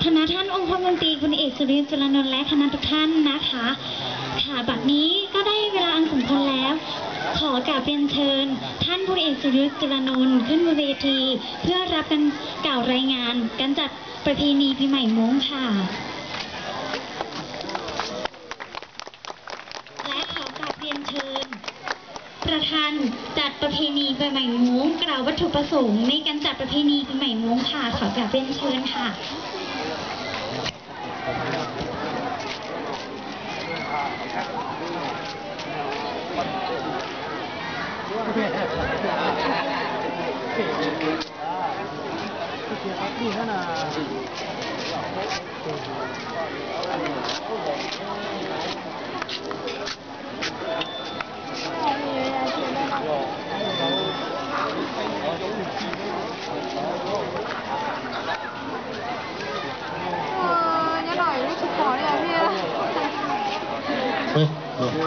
คณะท่านองคมนตรีคุณเอกสุรินทร์จุลนนท์และคณะทุกท่านนะคะค่ะบัดนี้ก็ได้เวลาอันสมควรแล้วขอกราบเรียนเชิญท่านพลเอกสุรินทร์จุลนนท์ขึ้นบนเวทีเพื่อรับการกล่าวรายงานการจัดประเพณีปีใหม่ม้งค่ะและขอกราบเรียนเชิญประธานจัดประเพณีปีใหม่ม้งกล่าววัตถุประสงค์ในการจัดประเพณีปีใหม่ม้งค่ะขอกราบเรียนเชิญค่ะ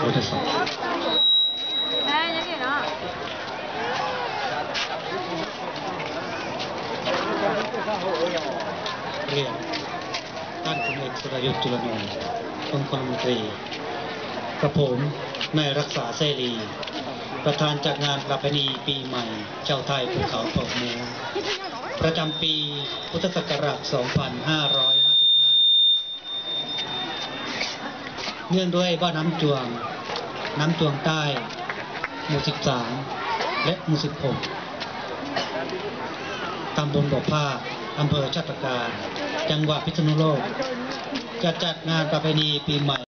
我在扫。哎，你给呢？เรียนท่านพลเอกสุรยุทธ์จุลนนท์องคมนตรีกระผมนายรักษาเสรีประธานจัดงานประเพณีปีใหม่เจ้าไทยภูเขาเผ่าม้งประจำปีพุทธศักราช 2555 เนื่องด้วยบ้านน้ำจวงใต้หมู่ 13 และหมู่ 16 ตำบลบ่อผ้าอำเภอชาติตรการจังหวัดพิษณุโลกจะจัดงานประเพณีปีใหม่